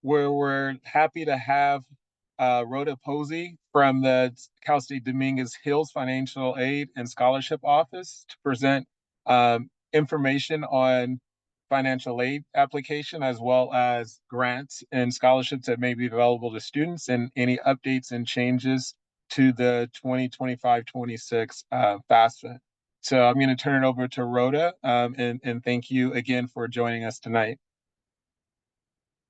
where we're happy to have Rhoda Posey from the Cal State Dominguez Hills Financial Aid and Scholarship Office to present information on financial aid application as well as grants and scholarships that may be available to students and any updates and changes to the 2025-26 FAFSA. So I'm going to turn it over to Rhoda, and thank you again for joining us tonight.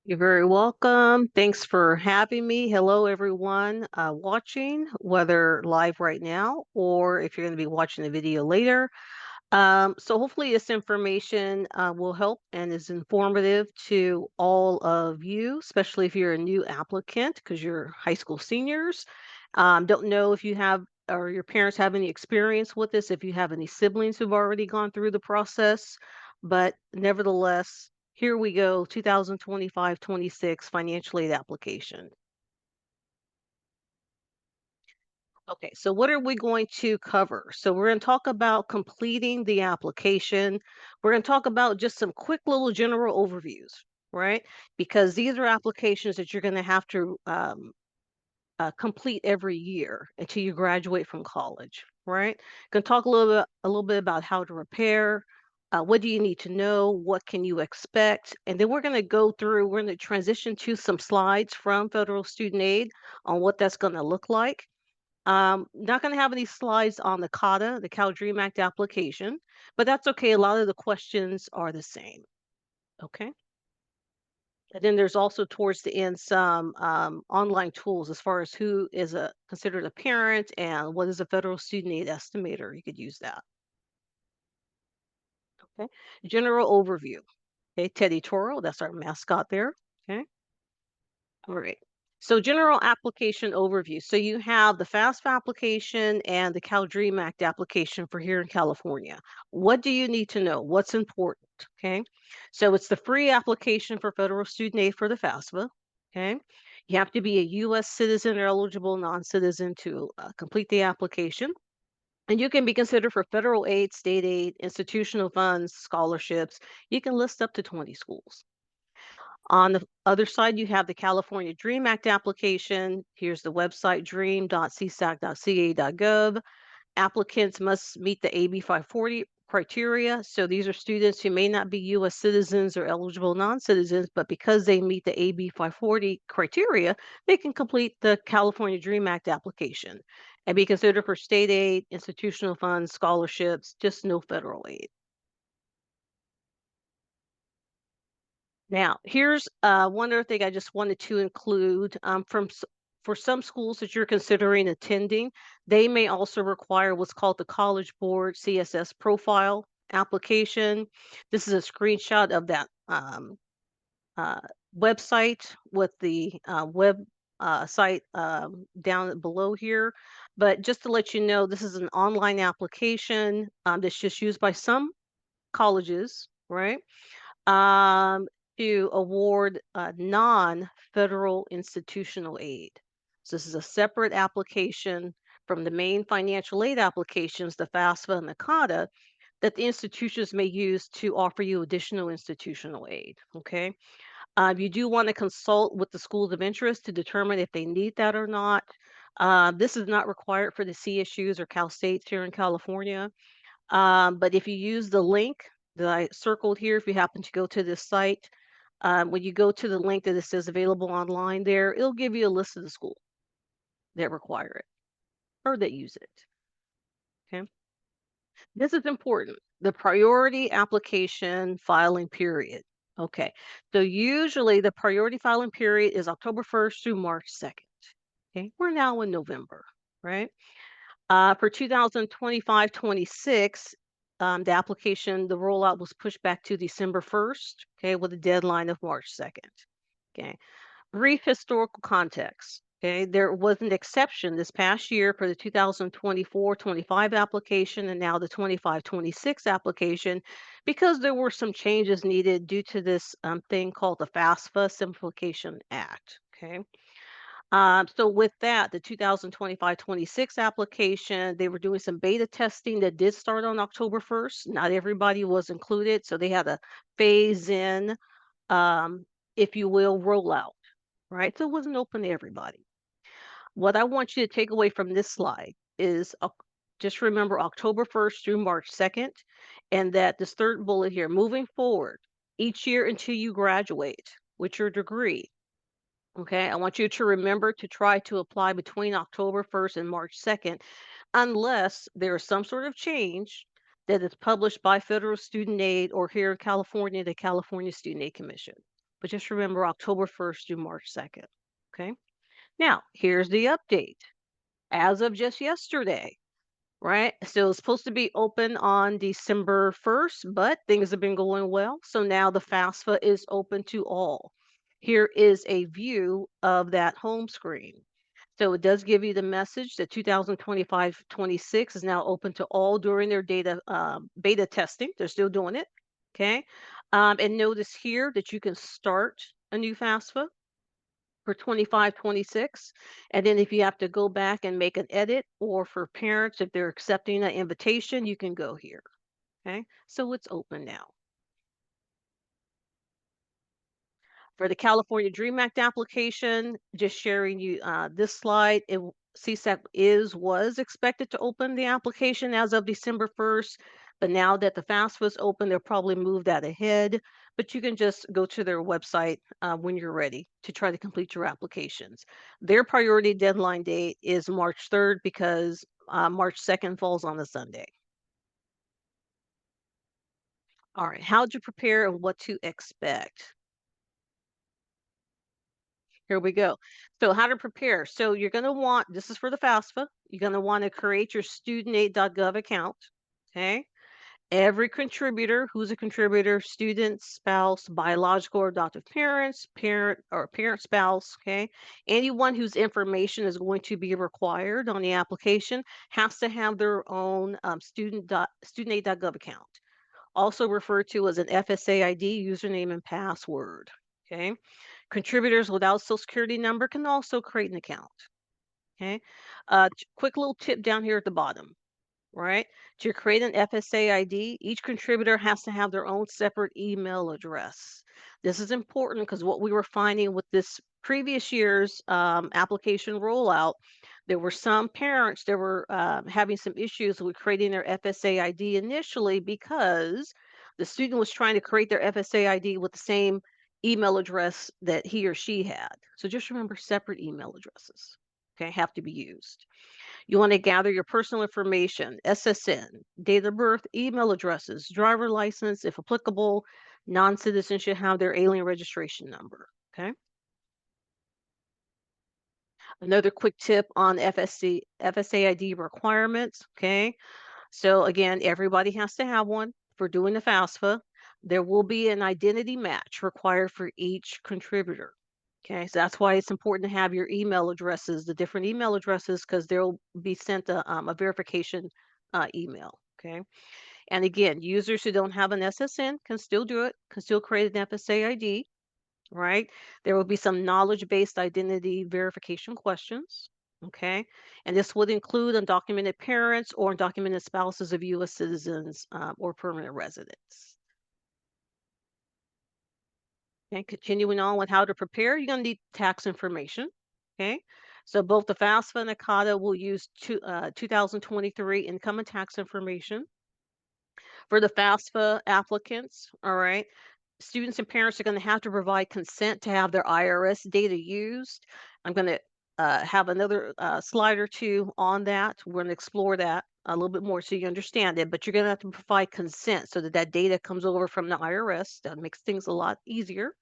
You're very welcome. Thanks for having me. Hello, everyone watching, whether live right now or if you're going to be watching the video later. So hopefully this information will help and is informative to all of you, especially if you're a new applicant because you're high school seniors. Don't know if you have or your parents have any experience with this, if you have any siblings who've already gone through the process, but nevertheless, here we go, 2025-26 financial aid application. Okay, so what are we going to cover? So we're going to talk about completing the application. We're going to talk about just some quick little general overviews, right? Because these are applications that you're going to have to complete every year until you graduate from college, right? Going to talk a little bit about how to prepare. What do you need to know? What can you expect? And then we're going to go through, we're going to transition to some slides from Federal Student Aid on what that's going to look like. Not going to have any slides on the CADA, the Cal Dream Act application, but that's okay. A lot of the questions are the same. Okay. And then there's also towards the end some online tools as far as who is considered a parent and what is a federal student aid estimator. You could use that. Okay. General overview. Okay. Teddy Toro, that's our mascot there. Okay. All right. So general application overview. So you have the FAFSA application and the Cal Dream Act application for here in California. What do you need to know? What's important? Okay. So it's the free application for federal student aid for the FAFSA. Okay. You have to be a U.S. citizen or eligible non-citizen to complete the application. And you can be considered for federal aid, state aid, institutional funds, scholarships. You can list up to 20 schools. On the other side, you have the California Dream Act application. Here's the website, dream.csac.ca.gov. Applicants must meet the AB 540 criteria. So these are students who may not be U.S. citizens or eligible non-citizens, but because they meet the AB 540 criteria, they can complete the California Dream Act application and be considered for state aid, institutional funds, scholarships, just no federal aid. Now, here's one other thing I just wanted to include for some schools that you're considering attending, they may also require what's called the College Board CSS profile application. This is a screenshot of that uh, website with the web site down below here. But just to let you know, this is an online application that's just used by some colleges, right? To award non-federal institutional aid. So this is a separate application from the main financial aid applications, the FAFSA and the CADA, that the institutions may use to offer you additional institutional aid. Okay. You do want to consult with the schools of interest to determine if they need that or not. This is not required for the CSUs or Cal States here in California. But if you use the link that I circled here, if you happen to go to this site, when you go to the link that it says available online there, it'll give you a list of the schools that require it or that use it. Okay. This is important. The priority application filing period. Okay. So usually the priority filing period is October 1st through March 2nd. Okay. We're now in November, right? For 2025-26, the application, the rollout was pushed back to December 1st, okay, with a deadline of March 2nd. Okay. Brief historical context. Okay, there was an exception this past year for the 2024-25 application and now the 25-26 application because there were some changes needed due to this thing called the FAFSA Simplification Act. Okay. So with that, the 2025-26 application, they were doing some beta testing that did start on October 1st. Not everybody was included, so they had a phase in, if you will, rollout. right? So it wasn't open to everybody. What I want you to take away from this slide is just remember October 1st through March 2nd, and that this third bullet here, moving forward each year until you graduate with your degree. Okay, I want you to remember to try to apply between October 1st and March 2nd, unless there is some sort of change that is published by Federal Student Aid or here in California, the California Student Aid Commission. But just remember October 1st through March 2nd. Okay, now here's the update as of just yesterday, right? So it's supposed to be open on December 1st, but things have been going well. So now the FAFSA is open to all. Here is a view of that home screen. So it does give you the message that 2025-26 is now open to all during their beta testing. They're still doing it. Okay. And notice here that you can start a new FAFSA for 25-26. And then if you have to go back and make an edit, or for parents, if they're accepting an invitation, you can go here. Okay. So it's open now. For the California Dream Act application, just sharing you this slide, CSAC was expected to open the application as of December 1st, but now that the FAFSA was open, they'll probably move that ahead. But you can just go to their website when you're ready to try to complete your applications. Their priority deadline date is March 3rd because March 2nd falls on a Sunday. All right, how'd you prepare and what to expect? Here we go. So how to prepare. So you're going to want, this is for the FAFSA, you're going to want to create your studentaid.gov account. Okay. Every contributor, who's a contributor, student, spouse, biological or adoptive parents, parent or parent spouse, okay? Anyone whose information is going to be required on the application has to have their own studentaid.gov account, also referred to as an FSA ID, username and password, okay? Contributors without social security number can also create an account. Okay. Quick little tip down here at the bottom, right? To create an FSA ID, each contributor has to have their own separate email address. This is important because what we were finding with this previous year's application rollout, there were some parents that were having some issues with creating their FSA ID initially because the student was trying to create their FSA ID with the same email address that he or she had. So just remember separate email addresses, okay, have to be used. You want to gather your personal information, SSN, date of birth, email addresses, driver license, if applicable. Non-citizens should have their alien registration number, okay? Another quick tip on FSA ID requirements, okay? So again, everybody has to have one for doing the FAFSA. There will be an identity match required for each contributor. Okay, so that's why it's important to have your email addresses, the different email addresses, because they'll be sent a verification email. Okay, and again, users who don't have an SSN can still do it, can still create an FSA ID, right? There will be some knowledge-based identity verification questions. Okay, and this would include undocumented parents or undocumented spouses of U.S. citizens or permanent residents. Okay, continuing on with how to prepare, you're going to need tax information. Okay, so both the FAFSA and the CADA will use 2023 income and tax information. For the FAFSA applicants, all right, students and parents are going to have to provide consent to have their IRS data used. I'm going to have another slide or two on that. We're going to explore that a little bit more so you understand it, but you're going to have to provide consent so that that data comes over from the IRS. That makes things a lot easier.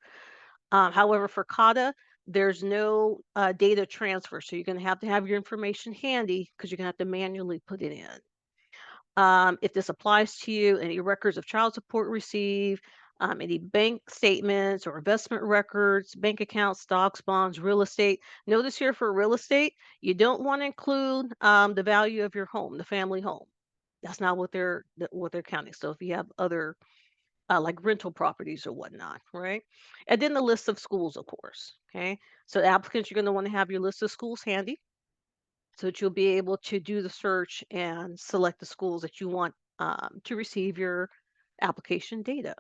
However, for CADA, there's no data transfer. So you're going to have your information handy because you're going to have to manually put it in. If this applies to you, any records of child support received, any bank statements or investment records, bank accounts, stocks, bonds, real estate. Notice here for real estate, you don't want to include the value of your home, the family home. That's not what they're counting. So if you have other like rental properties or whatnot, right? And then the list of schools, of course. Okay. So applicants, you're going to want to have your list of schools handy so that you'll be able to do the search and select the schools that you want to receive your application data.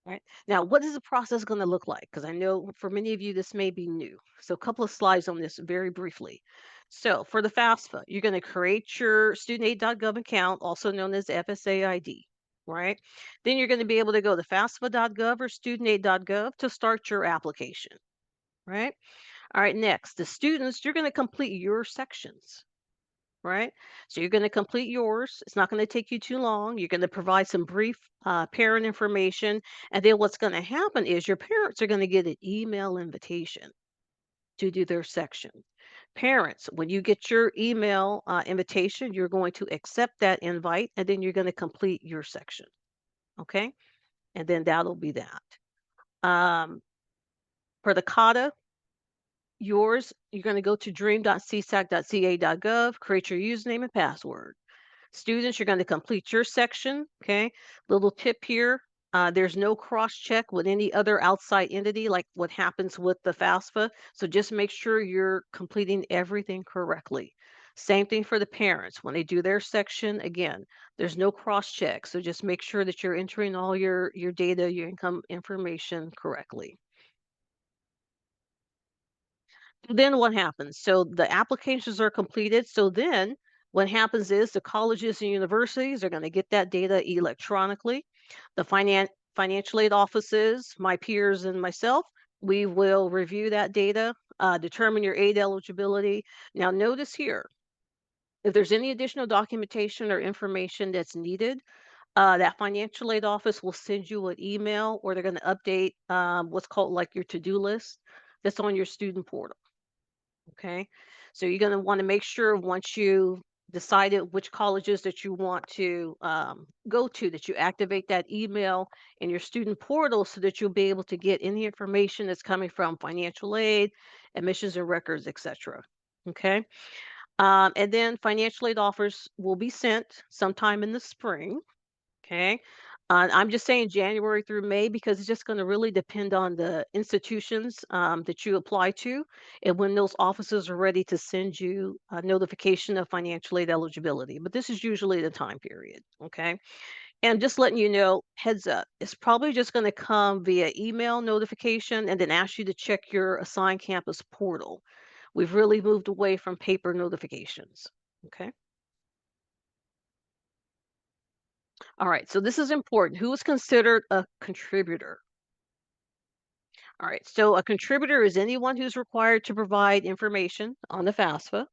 Right. Now, what is the process going to look like? Because I know for many of you, this may be new. So, a couple of slides on this very briefly. So, for the FAFSA, you're going to create your studentaid.gov account, also known as FSA ID, right? Then you're going to be able to go to FAFSA.gov or studentaid.gov to start your application, right? All right, next, the students, you're going to complete your sections, right? So you're going to complete yours. It's not going to take you too long. You're going to provide some brief parent information. And then what's going to happen is your parents are going to get an email invitation to do their section. Parents, when you get your email invitation, you're going to accept that invite and then you're going to complete your section. Okay. And then that'll be that. For the CADA, yours, you're going to go to dream.csac.ca.gov, create your username and password. Students, you're going to complete your section. Okay. Little tip here. There's no cross check with any other outside entity like what happens with the FAFSA. So just make sure you're completing everything correctly. Same thing for the parents. When they do their section, again, there's no cross check. So just make sure that you're entering all your data, your income information correctly. Then what happens? So the applications are completed. So then what happens is the colleges and universities are going to get that data electronically. The financial aid offices, my peers and myself, we will review that data, determine your aid eligibility. Now notice here, if there's any additional documentation or information that's needed, that financial aid office will send you an email or they're going to update what's called like your to-do list that's on your student portal. Okay. So you're going to want to make sure once you decided which colleges that you want to go to, that you activate that email in your student portal so that you'll be able to get any information that's coming from financial aid, admissions and records, etc. Okay. And then financial aid offers will be sent sometime in the spring. Okay. I'm just saying January through May because it's just going to really depend on the institutions that you apply to and when those offices are ready to send you a notification of financial aid eligibility. But this is usually the time period. Okay. And just letting you know, heads up, it's probably just going to come via email notification and then ask you to check your assigned campus portal. We've really moved away from paper notifications. Okay. All right, so this is important. Who is considered a contributor? All right, so a contributor is anyone who's required to provide information on the FAFSA,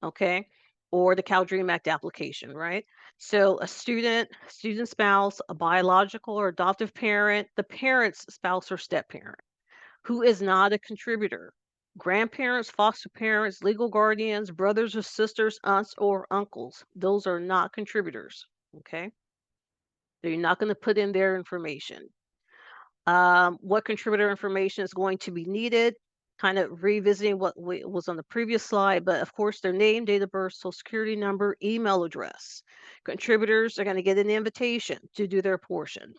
okay, or the Cal Dream Act application, right? So a student spouse, a biological or adoptive parent, the parent's spouse or step parent. Who is not a contributor? Grandparents, foster parents, legal guardians, brothers or sisters, aunts or uncles. Those are not contributors, okay? So you're not going to put in their information. What contributor information is going to be needed? Kind of revisiting what was on the previous slide, but of course their name, date of birth, social security number, email address. Contributors are going to get an invitation to do their portion.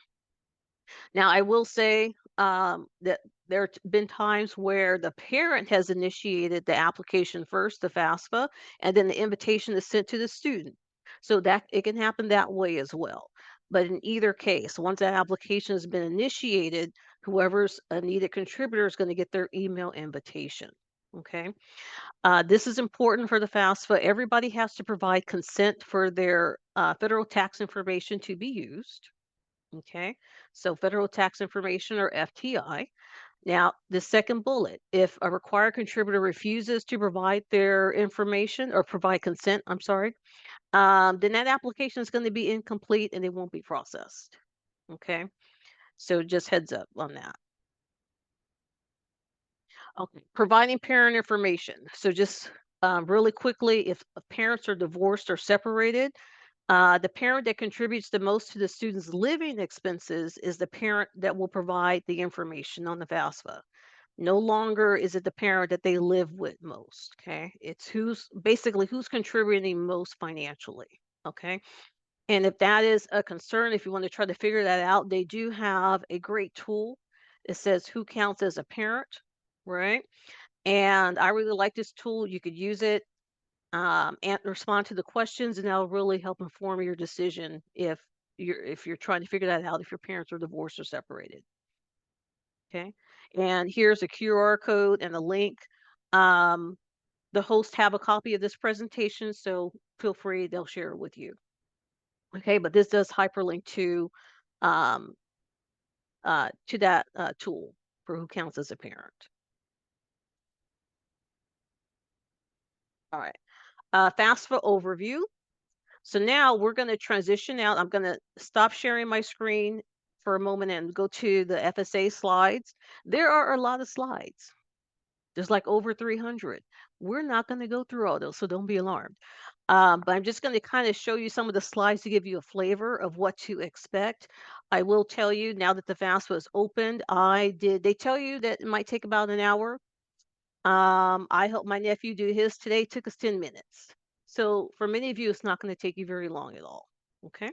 Now, I will say that there have been times where the parent has initiated the application first, the FAFSA, and then the invitation is sent to the student. So that it can happen that way as well. But in either case, once that application has been initiated, whoever's a needed contributor is going to get their email invitation. Okay. This is important for the FAFSA. Everybody has to provide consent for their federal tax information to be used. Okay, so federal tax information or FTI. Now, the second bullet, if a required contributor refuses to provide their information or provide consent, I'm sorry, then that application is going to be incomplete and it won't be processed. Okay, so just heads up on that. Okay, providing parent information. So just really quickly, if parents are divorced or separated, the parent that contributes the most to the student's living expenses is the parent that will provide the information on the FAFSA. No longer is it the parent that they live with most. Okay. It's who's contributing most financially. Okay. And if that is a concern, if you want to try to figure that out, they do have a great tool. It says who counts as a parent, right? And I really like this tool. You could use it and respond to the questions, and that'll really help inform your decision if you're trying to figure that out if your parents are divorced or separated. Okay. And here's a QR code and a link. Um, the hosts have a copy of this presentation, so feel free, they'll share it with you. Okay, but this does hyperlink um, to that tool for who counts as a parent. All right, FAFSA overview. So now we're going to transition out. I'm going to stop sharing my screen for a moment and go to the FSA slides. There are a lot of slides. There's like over 300. We're not going to go through all those, so don't be alarmed. But I'm just going to kind of show you some of the slides to give you a flavor of what to expect. I will tell you now that the FAFSA was opened, they tell you that it might take about an hour. I helped my nephew do his today. It took us 10 minutes. So for many of you, it's not going to take you very long at all. Okay.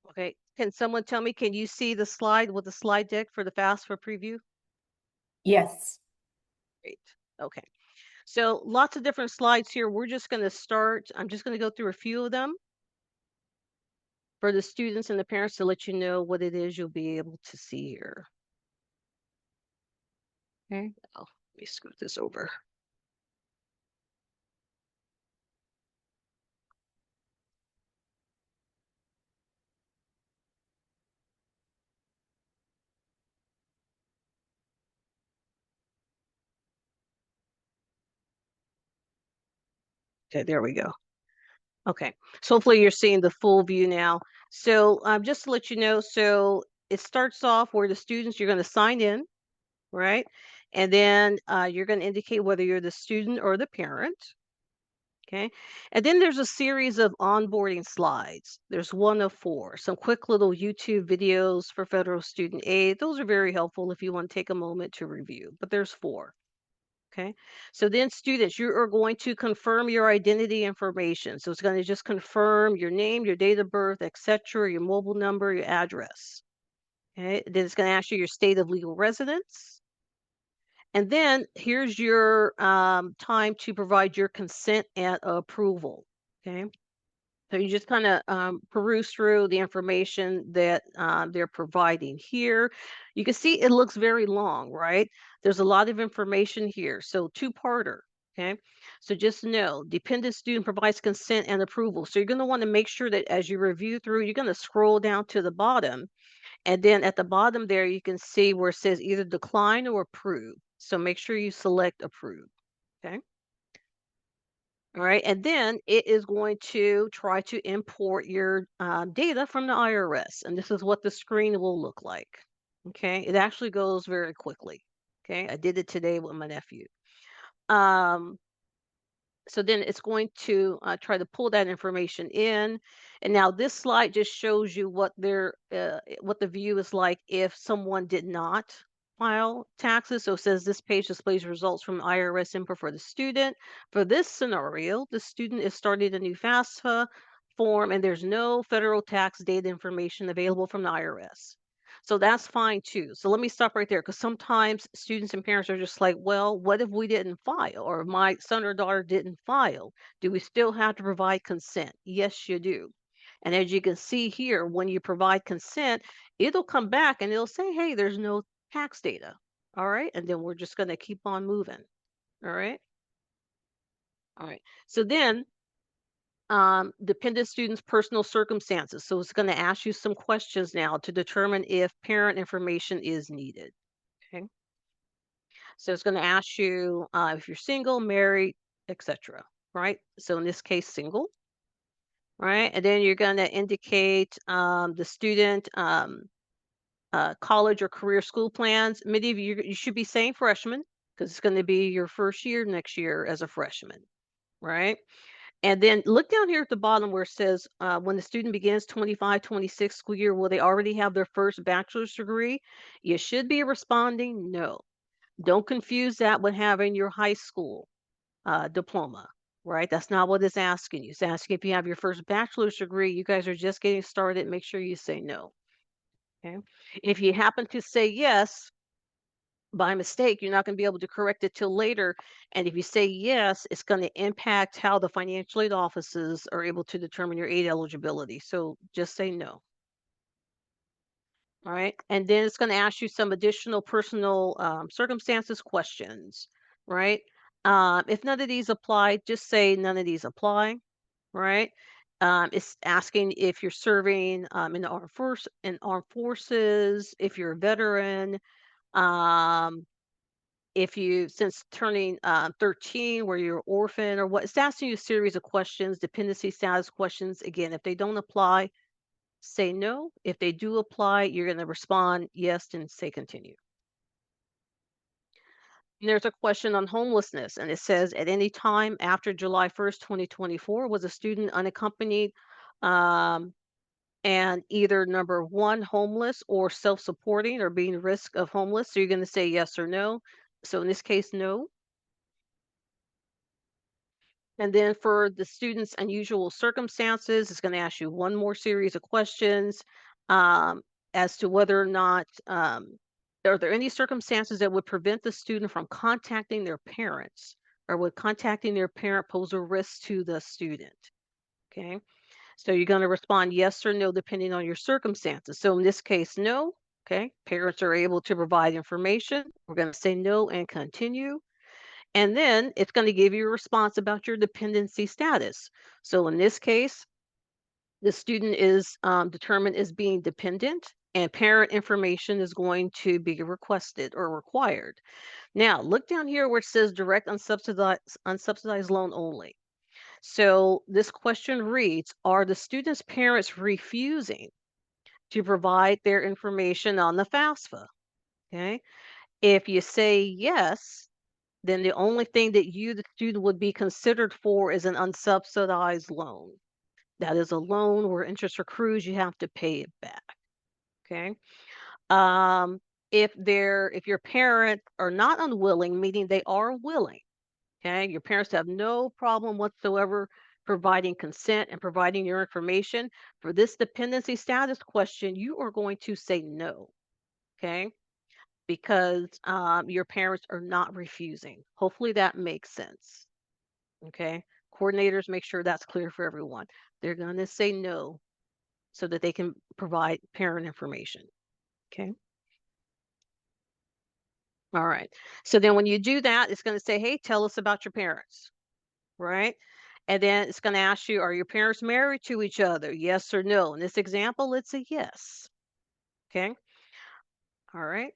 Okay. Can someone tell me, can you see the slide with the slide deck for the FAFSA preview? Yes. Great. Okay. So lots of different slides here. We're just going to start. I'm just going to go through a few of them for the students and the parents to let you know what it is you'll be able to see here. Okay. Oh, let me scoot this over. Okay, there we go. Okay, so hopefully you're seeing the full view now. So just to let you know, so it starts off where the students, you're going to sign in, right? And then you're going to indicate whether you're the student or the parent. Okay. And then there's a series of onboarding slides. There's one of four, some quick little YouTube videos for federal student aid. Those are very helpful if you want to take a moment to review, but there's four. Okay. So then students, you are going to confirm your identity information. So it's going to just confirm your name, your date of birth, etc., your mobile number, your address. Okay. Then it's going to ask you your state of legal residence. And then here's your time to provide your consent and approval. Okay. So you just kind of peruse through the information that they're providing here. You can see it looks very long, right? There's a lot of information here. So two-parter. Okay. So just know dependent student provides consent and approval. So you're going to want to make sure that as you review through, you're going to scroll down to the bottom. And then at the bottom there, you can see where it says either decline or approve. So make sure you select approve. Okay. All right. And then it is going to try to import your data from the IRS. And this is what the screen will look like. Okay. It actually goes very quickly. Okay. I did it today with my nephew. So then it's going to try to pull that information in. And now this slide just shows you what what the view is like if someone did not file taxes. So it says this page displays results from IRS info for the student. For this scenario, the student is starting a new FAFSA form and there's no federal tax data information available from the IRS. So that's fine too. So let me stop right there because sometimes students and parents are just like, well, what if we didn't file or my son or daughter didn't file? Do we still have to provide consent? Yes, you do. And as you can see here, when you provide consent, it'll come back and it'll say, hey, there's no tax data. All right. And then we're just going to keep on moving. All right. All right. So then, dependent students' personal circumstances. So it's going to ask you some questions now to determine if parent information is needed. Okay. So it's going to ask you if you're single, married, etc. Right. So in this case, single. Right. And then you're going to indicate the student college or career school plans. Many of you should be saying freshman because it's going to be your first year next year as a freshman. Right. And then look down here at the bottom where it says when the student begins 25-26 school year, will they already have their first bachelor's degree? You should be responding no. Don't confuse that with having your high school diploma, right? That's not what it's asking you. It's asking if you have your first bachelor's degree, you guys are just getting started, make sure you say no. Okay. If you happen to say yes, by mistake, you're not going to be able to correct it till later. And if you say yes, it's going to impact how the financial aid offices are able to determine your aid eligibility. So just say no. All right. And then it's going to ask you some additional personal circumstances questions, right? If none of these apply, just say none of these apply, right? It's asking if you're serving in the armed forces, if you're a veteran, if you since turning 13 where you're orphan or what. It's asking you a series of questions, dependency status questions. Again, if they don't apply, say no. If they do apply, you're going to respond yes and say continue. And there's a question on homelessness, and it says at any time after July 1st 2024 was a student unaccompanied and either number one, homeless or self-supporting or being risk of homeless. So you're going to say yes or no. So in this case, no. And then for the student's unusual circumstances, it's going to ask you one more series of questions as to whether or not are there any circumstances that would prevent the student from contacting their parents, or would contacting their parent pose a risk to the student? Okay, so you're going to respond yes or no depending on your circumstances. So in this case, no. Okay, parents are able to provide information. We're going to say no and continue. And then it's going to give you a response about your dependency status. So in this case, the student is determined as being dependent, and parent information is going to be requested or required. Now, look down here where it says direct unsubsidized loan only. So this question reads, are the student's parents refusing to provide their information on the FAFSA? Okay. If you say yes, then the only thing that you, the student, would be considered for is an unsubsidized loan. That is a loan where interest accrues, you have to pay it back. Okay. If your parents are not unwilling, meaning they are willing, okay, your parents have no problem whatsoever providing consent and providing your information for this dependency status question, you are going to say no. Okay. Because your parents are not refusing. Hopefully that makes sense. Okay. Coordinators, make sure that's clear for everyone. They're going to say no so that they can provide parent information. Okay. All right. So then when you do that, it's going to say, hey, tell us about your parents. Right. And then it's going to ask you, are your parents married to each other? Yes or no. In this example, it's a yes. Okay. All right.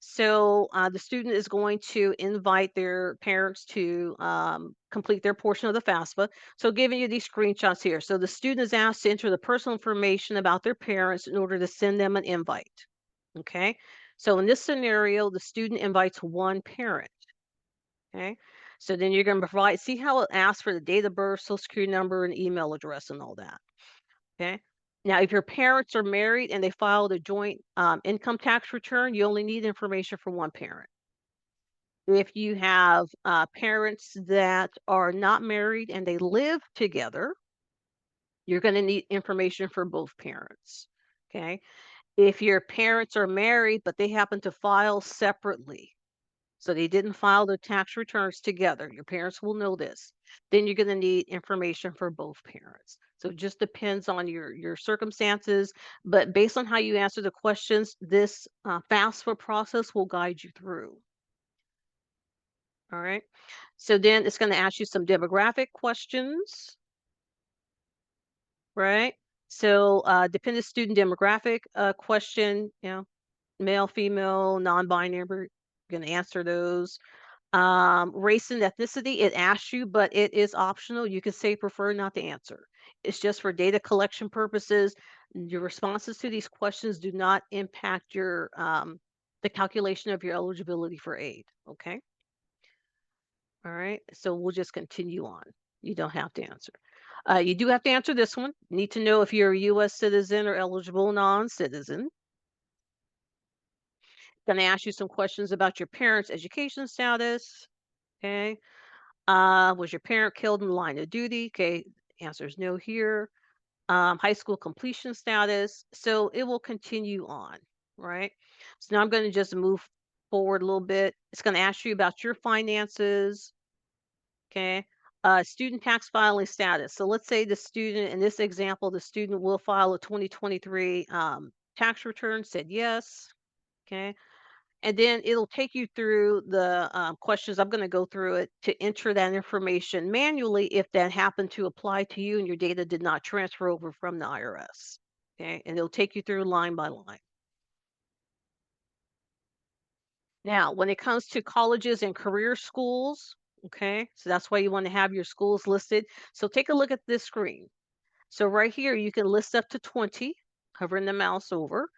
So the student is going to invite their parents to complete their portion of the FAFSA. So giving you these screenshots here. So the student is asked to enter the personal information about their parents in order to send them an invite. Okay. So in this scenario, the student invites one parent. Okay. So then you're going to provide, see how it asks for the date of birth, social security number, and email address and all that. Okay. Now, if your parents are married and they filed a joint income tax return, you only need information for one parent. If you have parents that are not married and they live together, you're going to need information for both parents. Okay. If your parents are married, but they happen to file separately, So they didn't file their tax returns together. Your parents will know this. Then you're going to need information for both parents. So it just depends on your circumstances, but based on how you answer the questions, this FAFSA process will guide you through. All right. So then it's going to ask you some demographic questions, right? So dependent student demographic question, male, female, non-binary, we're going to answer those. Race and ethnicity, it asks you, but it is optional. You can say prefer not to answer. It's just for data collection purposes. Your responses to these questions do not impact your the calculation of your eligibility for aid. Okay. All right. So we'll just continue on. You don't have to answer. You do have to answer this one. You need to know if you're a U.S. citizen or eligible non-citizen. Going to ask you some questions about your parents' education status. Okay. Was your parent killed in the line of duty? Okay, answer is no here. High school completion status. So it will continue on, right? So now I'm going to just move forward a little bit. It's going to ask you about your finances. Okay. Student tax filing status. So let's say the student, in this example, the student will file a 2023 tax return, said yes. Okay. And then it'll take you through the questions. I'm going to go through it to enter that information manually if that happened to apply to you and your data did not transfer over from the IRS. Okay. And it'll take you through line by line. Now, when it comes to colleges and career schools, okay, so that's why you want to have your schools listed. So take a look at this screen. So right here, you can list up to 20, hovering the mouse over.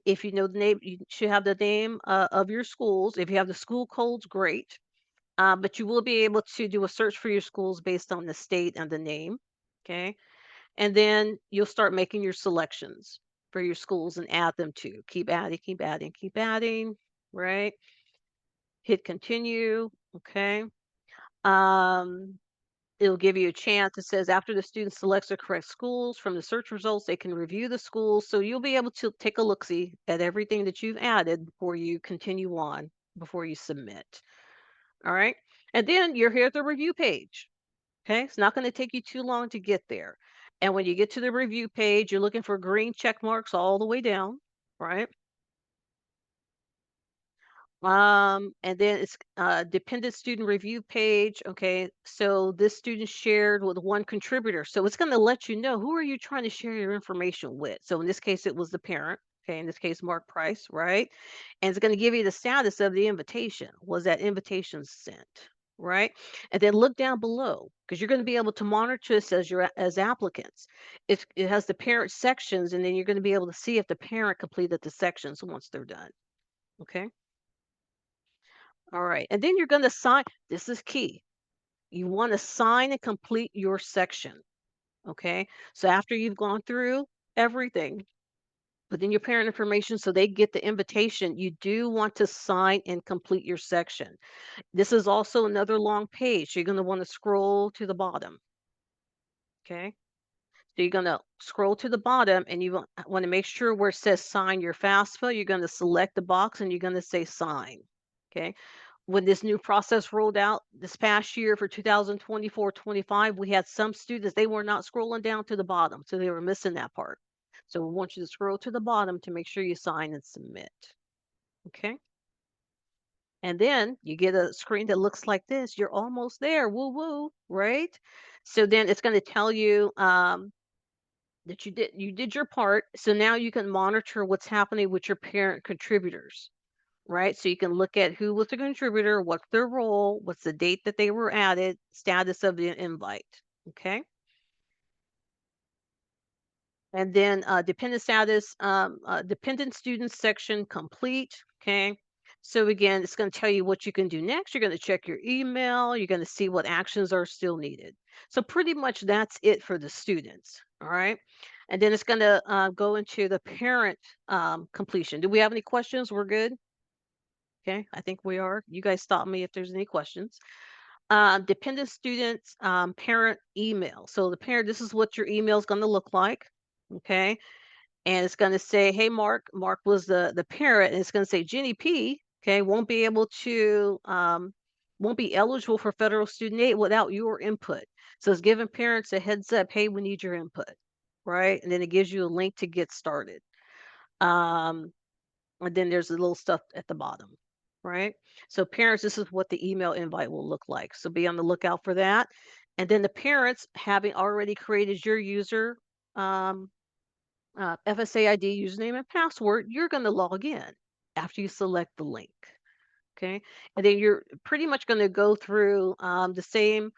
If you know the name, you should have the name of your schools. If you have the school codes, great. But you will be able to do a search for your schools based on the state and the name. Okay. And then you'll start making your selections for your schools and add them to. Keep adding, keep adding, keep adding, right? Hit continue. Okay. Um, It'll give you a chance. It says after the student selects the correct schools from the search results, they can review the schools. So you'll be able to take a look-see at everything that you've added before you continue on, before you submit. All right. And then you're here at the review page. Okay. It's not going to take you too long to get there. And when you get to the review page, you're looking for green check marks all the way down, right? And then it's dependent student review page. Okay, so this student shared with one contributor, so it's going to let you know who are you trying to share your information with. So in this case, it was the parent. Okay, in this case, Mark Price, right? And it's going to give you the status of the invitation. Was that invitation sent? Right? And then look down below because you're going to be able to monitor this as applicants. It has the parent sections, and then you're going to be able to see if the parent completed the sections once they're done. Okay. All right. And then you're going to sign. This is key. You want to sign and complete your section. Okay. So after you've gone through everything, put in your parent information so they get the invitation, you do want to sign and complete your section. This is also another long page. So you're going to want to scroll to the bottom. Okay. So you're going to scroll to the bottom and you want to make sure where it says sign your FAFSA, you're going to select the box and you're going to say sign. Okay. When this new process rolled out this past year for 2024-25, we had some students, they were not scrolling down to the bottom. So they were missing that part. So we want you to scroll to the bottom to make sure you sign and submit. Okay. And then you get a screen that looks like this. You're almost there. Woo woo, right? So then it's going to tell you that you did your part. So now you can monitor what's happening with your parent contributors, right? So you can look at who was the contributor, what's their role, what's the date that they were added, status of the invite. Okay. And then dependent status, dependent students section complete. Okay. So again, it's going to tell you what you can do next. You're going to check your email. You're going to see what actions are still needed. So pretty much that's it for the students. All right. And then it's going to go into the parent completion. Do we have any questions? We're good. Okay, I think we are. You guys stop me if there's any questions. Dependent students, parent email. So the parent, this is what your email is going to look like. Okay. And it's going to say, hey, Mark was the parent, and it's going to say Jenny P. okay, won't be able to, won't be eligible for federal student aid without your input. So it's giving parents a heads up, hey, we need your input, right? And then it gives you a link to get started. And then there's a little stuff at the bottom, right? So parents, this is what the email invite will look like. So be on the lookout for that. And then the parents, having already created your user, FSA ID, username and password, you're going to log in after you select the link. Okay. And then you're pretty much going to go through the same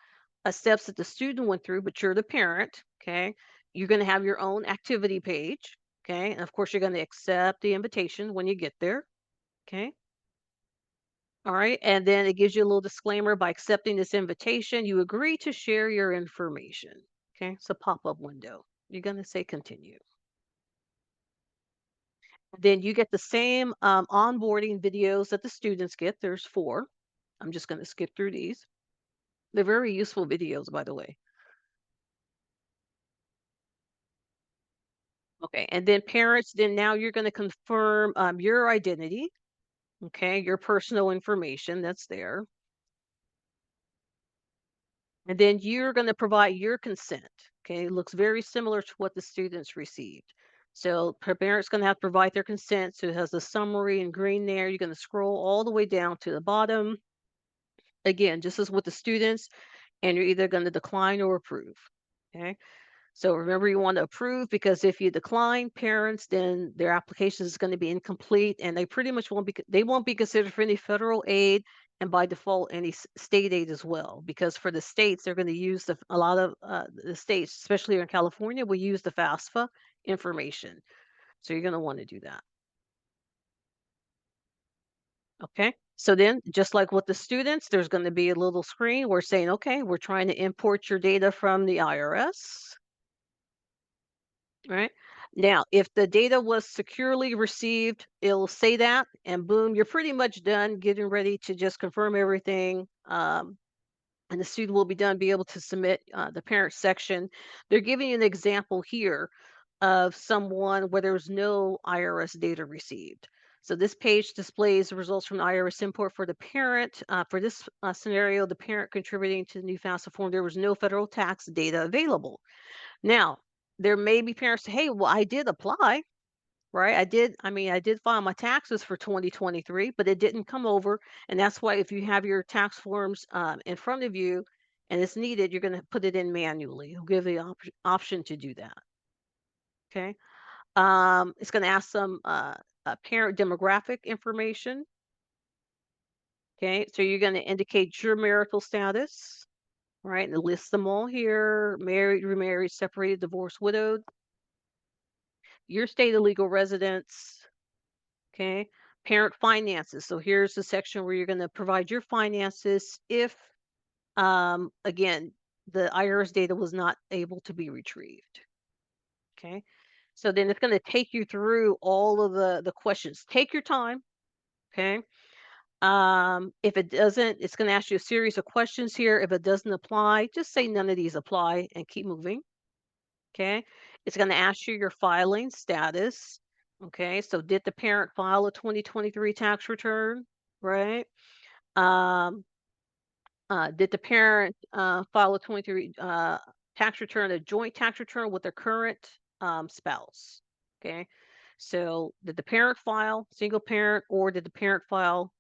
steps that the student went through, but you're the parent. Okay. You're going to have your own activity page. Okay. And of course, you're going to accept the invitation when you get there. Okay. All right. And then it gives you a little disclaimer: by accepting this invitation, you agree to share your information. Okay. It's a pop up window. You're going to say continue. Then you get the same onboarding videos that the students get. There's 4. I'm just going to skip through these. They're very useful videos, by the way. Okay, and then parents, then now you're going to confirm your identity, okay, your personal information that's there. And then you're going to provide your consent, okay? It looks very similar to what the students received. So parents going to have to provide their consent. So it has the summary in green there. You're going to scroll all the way down to the bottom. Again, just as with the students, and you're either going to decline or approve, okay? So remember, you want to approve, because if you decline parents, then their application is going to be incomplete, and they pretty much won't be considered for any federal aid, and by default any state aid as well, because for the states they're going to use a lot of the states, especially in California, will use the FAFSA information. So you're going to want to do that. Okay. So then, just like with the students, there's going to be a little screen. We're saying, okay, we're trying to import your data from the IRS. Right. Now, if the data was securely received, it'll say that, and boom, you're pretty much done getting ready to just confirm everything. And the student will be done, be able to submit the parent section. They're giving you an example here of someone where there's no IRS data received. So this page displays the results from the IRS import for the parent. For this scenario, the parent contributing to the new FAFSA form, there was no federal tax data available. Now, there may be parents say, hey, well, I did apply, right? I did file my taxes for 2023, but it didn't come over. And that's why if you have your tax forms in front of you and it's needed, you're going to put it in manually. It'll give the option to do that. Okay. It's going to ask some parent demographic information. Okay. So you're going to indicate your marital status, right? And it lists them all here: married, remarried, separated, divorced, widowed. Your state of legal residence, okay? Parent finances. So here's the section where you're going to provide your finances if, again, the IRS data was not able to be retrieved, okay? So then it's going to take you through all of the questions. Take your time, okay? If it doesn't, it's going to ask you a series of questions here. If it doesn't apply, just say none of these apply and keep moving. Okay. It's going to ask you your filing status. Okay. So did the parent file a 2023 tax return? Right. Um, did the parent file a 23 tax return, a joint tax return with their current spouse? Okay. So did the parent file single parent, or did the parent file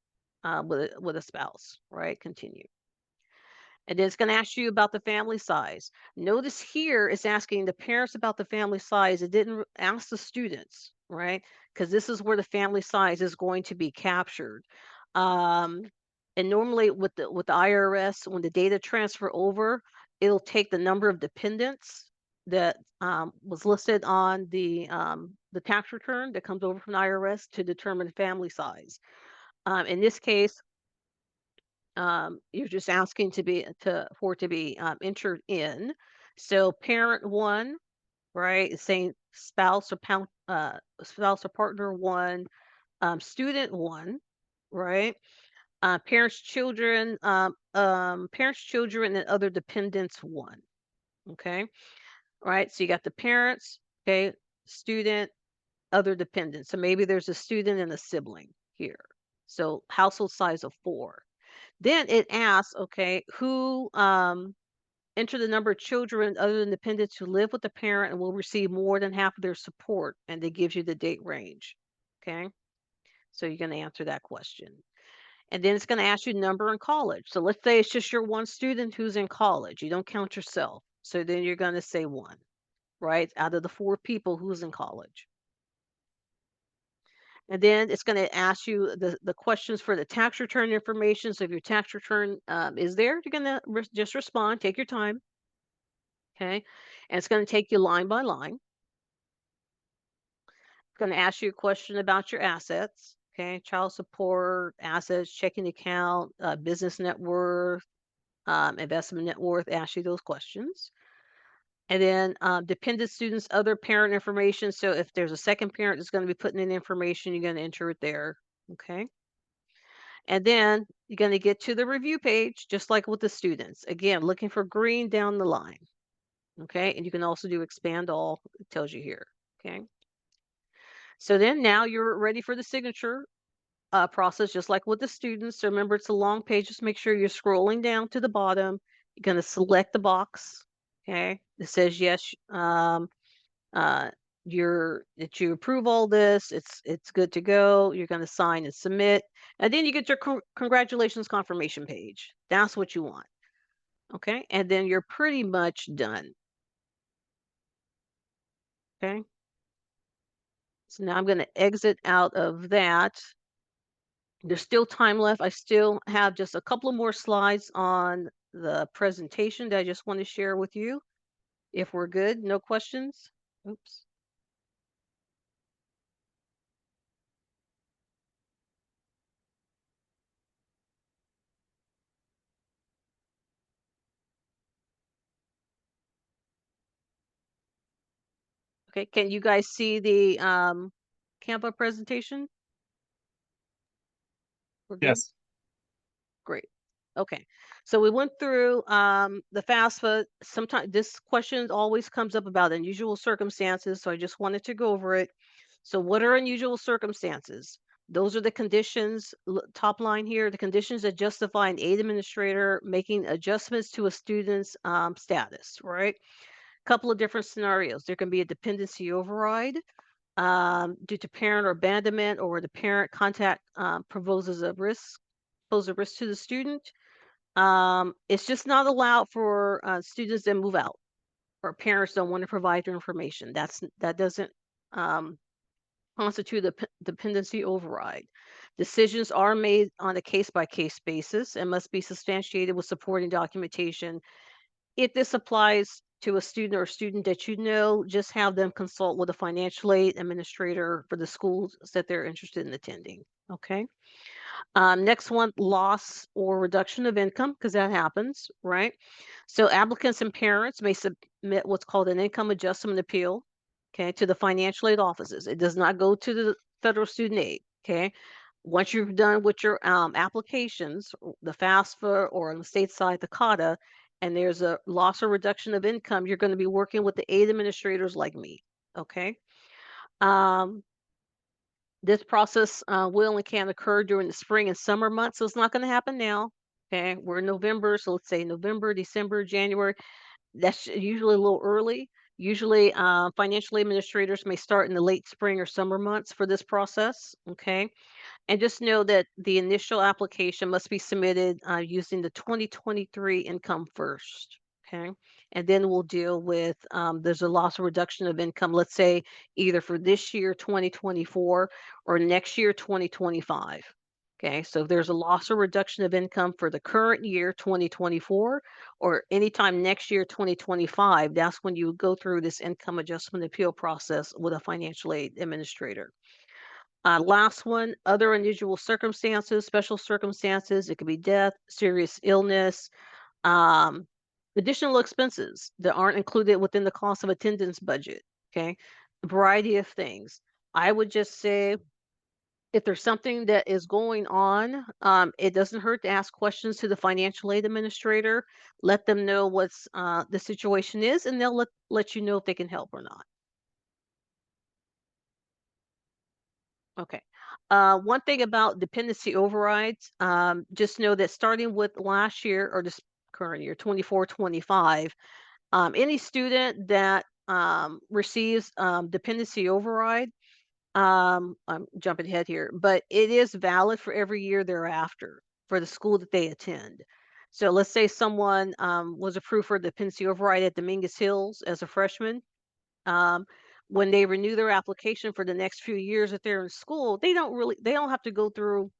with a spouse? Right. Continue. And then it's going to ask you about the family size. Notice here it's asking the parents about the family size. It didn't ask the students, right? Because this is where the family size is going to be captured. And normally with the IRS, when the data transfer over, it'll take the number of dependents that was listed on the tax return that comes over from the IRS to determine family size. In this case, you're just asking for it to be entered in. So parent 1, right, is saying spouse or partner 1, student 1, right? Parents, children, and other dependents 1. Okay, right. So you got the parents, okay, student, other dependents. So maybe there's a student and a sibling here. So household size of 4. Then it asks, okay, who enter the number of children other than dependents who live with the parent and will receive more than half of their support, and it gives you the date range. Okay, so you're going to answer that question. And then it's going to ask you number in college. So let's say it's just your one student who's in college. You don't count yourself. So then you're going to say 1, right? Out of the 4 people who's in college. And then it's going to ask you the questions for the tax return information. So if your tax return is there, you're going to just respond, take your time. Okay. And it's going to take you line by line. It's going to ask you a question about your assets. Okay. Child support, assets, checking account, business net worth, investment net worth, ask you those questions. And then dependent students, other parent information. So if there's a second parent that's going to be putting in information, you're going to enter it there. Okay. And then you're going to get to the review page, just like with the students. Again, looking for green down the line. Okay. And you can also do expand all, it tells you here. Okay. So then now you're ready for the signature process, just like with the students. So remember, it's a long page. Just make sure you're scrolling down to the bottom. You're going to select the box. Okay. It says yes. That you approve all this. It's good to go. You're going to sign and submit, and then you get your congratulations confirmation page. That's what you want. Okay. And then you're pretty much done. Okay. So now I'm going to exit out of that. There's still time left. I still have just a couple of more slides on the presentation that I just want to share with you. If we're good, no questions. Oops. Okay, can you guys see the Canva presentation? We're good? Yes. Great. Okay, so we went through the FAFSA. Sometimes this question always comes up about unusual circumstances, so I just wanted to go over it. So what are unusual circumstances? Those are the conditions, top line here, the conditions that justify an aid administrator making adjustments to a student's status, right? Couple of different scenarios. There can be a dependency override due to parent or abandonment, or where the parent contact poses a risk to the student. It's just not allowed for students that move out or parents don't want to provide their information. That doesn't constitute a dependency override. Decisions are made on a case-by-case basis and must be substantiated with supporting documentation. If this applies to a student or a student that you know, just have them consult with a financial aid administrator for the schools that they're interested in attending. Okay. Next one, loss or reduction of income, because that happens, right? So applicants and parents may submit what's called an income adjustment appeal, okay, to the financial aid offices. It does not go to the federal student aid, okay? Once you've done with your applications, the FAFSA or on the state side, the CADA, and there's a loss or reduction of income, you're going to be working with the aid administrators like me, okay? This process will and can occur during the spring and summer months, so it's not going to happen now. Okay, we're in November, so let's say November, December, January. That's usually a little early. Usually, financial administrators may start in the late spring or summer months for this process. Okay, and just know that the initial application must be submitted using the 2023 income first. Okay. And then we'll deal with there's a loss or reduction of income, let's say either for this year, 2024, or next year, 2025. Okay. So if there's a loss or reduction of income for the current year, 2024, or anytime next year, 2025, that's when you go through this income adjustment appeal process with a financial aid administrator. Last one, other unusual circumstances, special circumstances. It could be death, serious illness, um, additional expenses that aren't included within the cost of attendance budget. Okay, a variety of things. I would just say if there's something that is going on, it doesn't hurt to ask questions to the financial aid administrator. Let them know what's the situation is, and they'll let you know if they can help or not. Okay. One thing about dependency overrides, just know that starting with last year or this current year, 24-25, any student that receives dependency override, I'm jumping ahead here, but it is valid for every year thereafter for the school that they attend. So let's say someone was approved for dependency override at Dominguez Hills as a freshman. Um, when they renew their application for the next few years that they're in school, they don't have to go through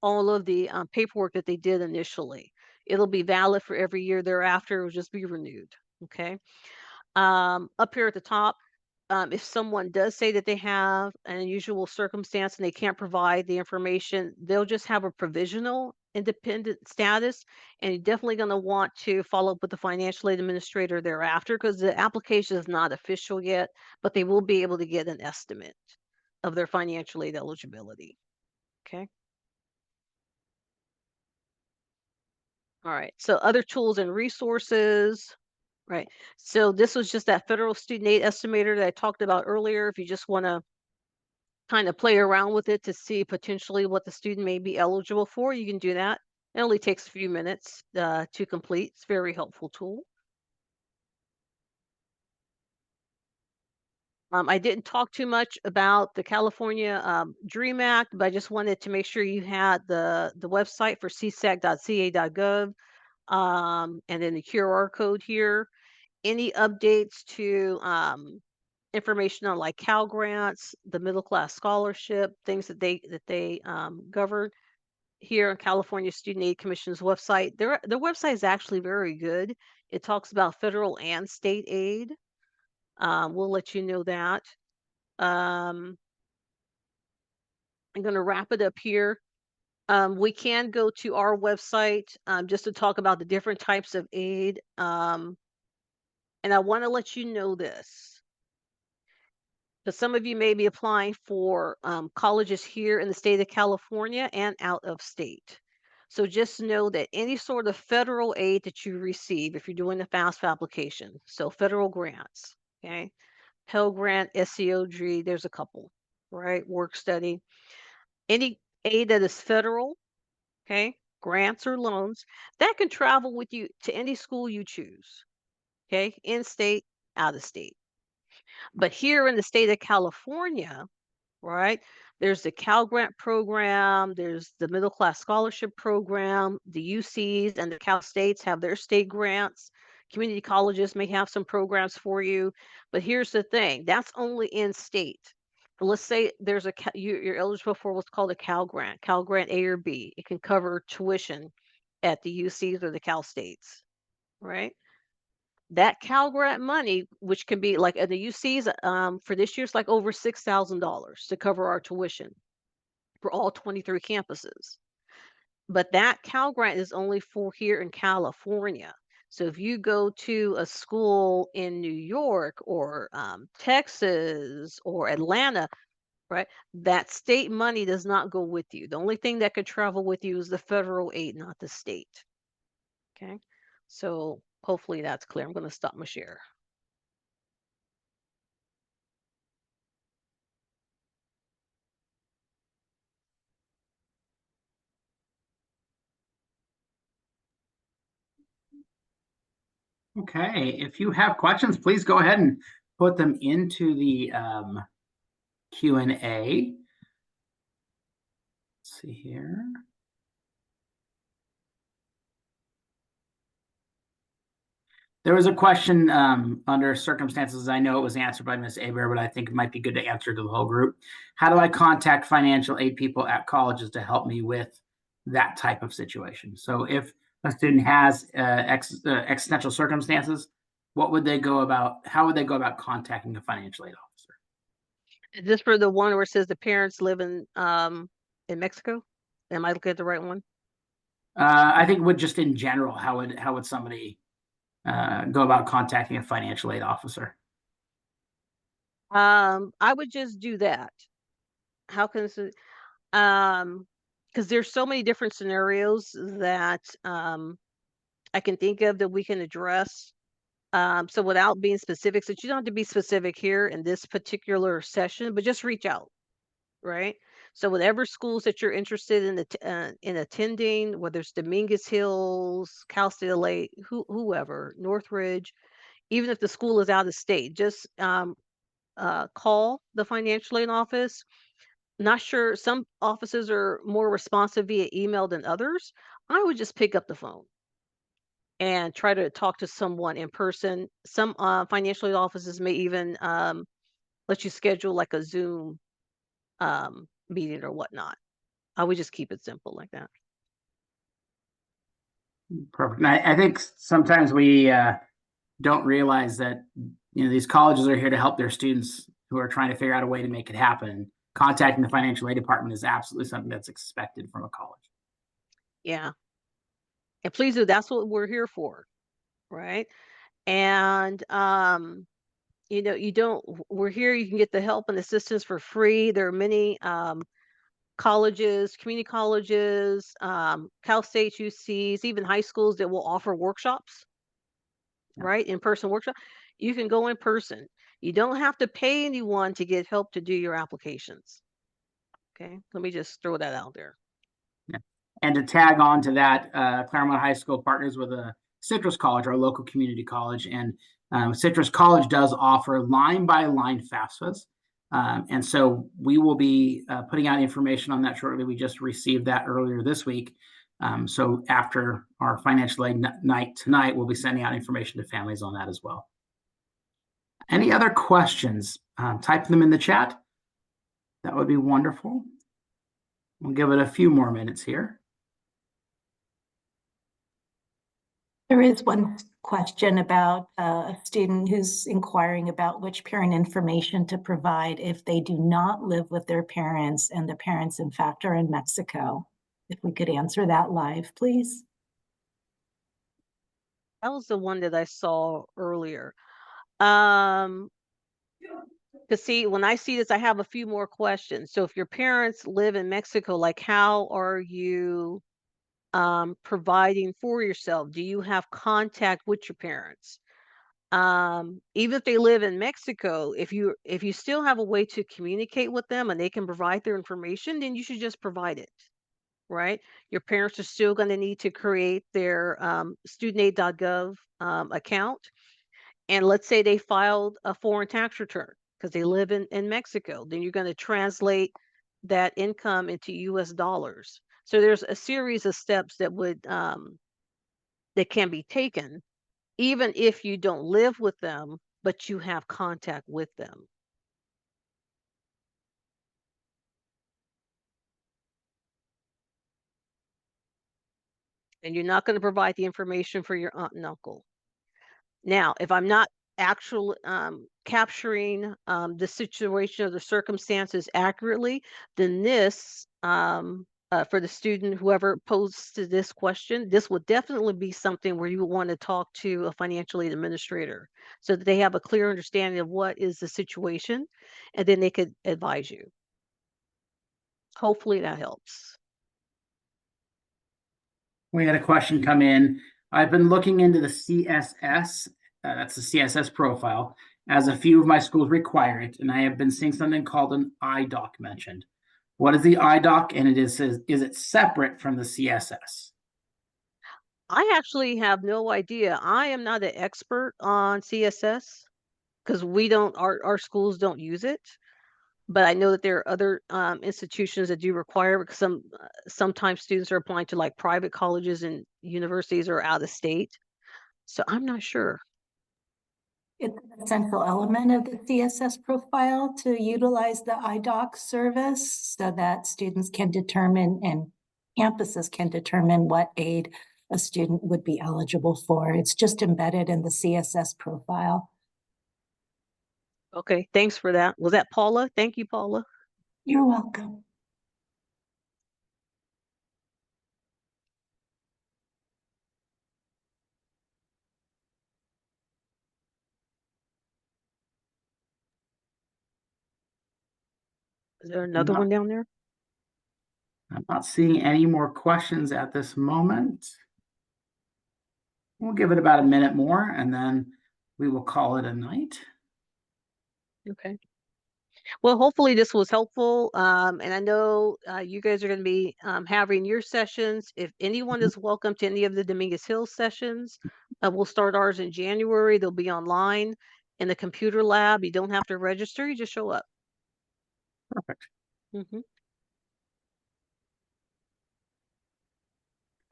all of the paperwork that they did initially. It'll be valid for every year thereafter. It'll just be renewed. Okay. Up here at the top, if someone does say that they have an unusual circumstance and they can't provide the information, they'll just have a provisional independent status. And you're definitely going to want to follow up with the financial aid administrator thereafter, because the application is not official yet, but they will be able to get an estimate of their financial aid eligibility. Okay. All right. So other tools and resources. Right. So this was just that federal student aid estimator that I talked about earlier. If you just want to kind of play around with it to see potentially what the student may be eligible for, you can do that. It only takes a few minutes to complete. It's a very helpful tool. I didn't talk too much about the California DREAM Act, but I just wanted to make sure you had the website for csac.ca.gov, and then the QR code here. Any updates to information on like Cal Grants, the middle class scholarship, things that they govern here on California Student Aid Commission's website. Their website is actually very good. It talks about federal and state aid. We'll let you know that. I'm going to wrap it up here. We can go to our website just to talk about the different types of aid. And I want to let you know this, because some of you may be applying for colleges here in the state of California and out of state. So just know that any sort of federal aid that you receive, if you're doing the FAFSA application, so federal grants, okay, Pell Grant, SCOG, there's a couple, right? Work study, any aid that is federal, okay, grants or loans, that can travel with you to any school you choose, okay, in state, out of state. But here in the state of California, right, there's the Cal Grant program, there's the Middle Class Scholarship Program, the UCs and the Cal States have their state grants. Community colleges may have some programs for you, but here's the thing, that's only in state. Let's say there's you're eligible for what's called a Cal Grant A or B. It can cover tuition at the UCs or the Cal States, right? That Cal Grant money, which can be like at the UCs for this year, it's like over $6,000 to cover our tuition for all 23 campuses. But that Cal Grant is only for here in California. So if you go to a school in New York or Texas or Atlanta, right, that state money does not go with you. The only thing that could travel with you is the federal aid, not the state. Okay, so hopefully that's clear. I'm going to stop my share. Okay, if you have questions, please go ahead and put them into the Q&A. Let's see here. There was a question under circumstances. I know it was answered by Ms. Aber, but I think it might be good to answer to the whole group. How do I contact financial aid people at colleges to help me with that type of situation? So if a student has existential circumstances, what would they go about? How would they go about contacting a financial aid officer? Is this for the one where it says the parents live in Mexico? Am I looking at the right one? I think would just in general, how would somebody go about contacting a financial aid officer? I would just do that. How can this, because there's so many different scenarios that I can think of that we can address. So without being specific, so you don't have to be specific here in this particular session, but just reach out, right? So whatever schools that you're interested in attending, whether it's Dominguez Hills, Cal State LA, whoever, Northridge, even if the school is out of state, just call the financial aid office. Not sure, some offices are more responsive via email than others. I would just pick up the phone and try to talk to someone in person. Some financial aid offices may even let you schedule like a Zoom meeting or whatnot. I would just keep it simple like that. Perfect. And I think sometimes we don't realize that, you know, these colleges are here to help their students who are trying to figure out a way to make it happen. Contacting the financial aid department is absolutely something that's expected from a college. Yeah. And please do, that's what we're here for, right? And you know, we're here, you can get the help and assistance for free. There are many colleges, community colleges, Cal State UCs, even high schools that will offer workshops, right? In-person workshop. You can go in person. You don't have to pay anyone to get help to do your applications. Okay, let me just throw that out there. Yeah. And to tag on to that, Claremont High School partners with a Citrus College, our local community college, and Citrus College does offer line-by-line FAFSAs. And so we will be putting out information on that shortly. We just received that earlier this week. So after our financial aid night tonight, we'll be sending out information to families on that as well. Any other questions? Type them in the chat. That would be wonderful. We'll give it a few more minutes here. There is one question about a student who's inquiring about which parent information to provide if they do not live with their parents and the parents in fact are in Mexico. If we could answer that live, please. That was the one that I saw earlier. To see, when I see this, I have a few more questions. So if your parents live in Mexico, like how are you providing for yourself? Do you have contact with your parents? Even if they live in Mexico, if you still have a way to communicate with them and they can provide their information, then you should just provide it, right? Your parents are still going to need to create their studentaid.gov account. And let's say they filed a foreign tax return because they live in Mexico, then you're going to translate that income into US dollars. So there's a series of steps that would that can be taken, even if you don't live with them, but you have contact with them. And you're not going to provide the information for your aunt and uncle. Now, if I'm not actually capturing the situation or the circumstances accurately, then this, for the student, whoever posted this question, this would definitely be something where you would want to talk to a financial aid administrator so that they have a clear understanding of what is the situation, and then they could advise you. Hopefully that helps. We had a question come in. I've been looking into the CSS, that's the CSS profile, as a few of my schools require it, and I have been seeing something called an IDOC mentioned. What is the IDOC, and is it separate from the CSS? I actually have no idea. I am not an expert on CSS because we don't, our schools don't use it. But I know that there are other institutions that do require, because sometimes students are applying to like private colleges and universities or out of state. So I'm not sure. It's an essential element of the CSS profile to utilize the IDOC service so that students can determine and campuses can determine what aid a student would be eligible for. It's just embedded in the CSS profile. Okay, thanks for that. Was that Paula? Thank you, Paula. You're welcome. Is there another one down there? I'm not seeing any more questions at this moment. We'll give it about a minute more and then we will call it a night. Okay. Well, hopefully this was helpful. And I know you guys are going to be having your sessions. If anyone is welcome to any of the Dominguez Hills sessions, we'll start ours in January. They'll be online in the computer lab. You don't have to register. You just show up. Perfect. Mhm.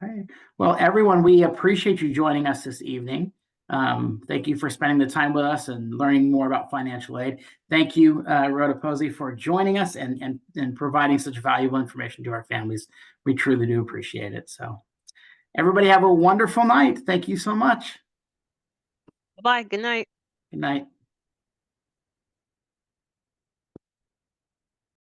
All right. Well, everyone, we appreciate you joining us this evening. Thank you for spending the time with us and learning more about financial aid. Thank you, Rhoda Posey, for joining us and providing such valuable information to our families. We truly do appreciate it. So everybody have a wonderful night. Thank you so much. Bye. Good night. Good night.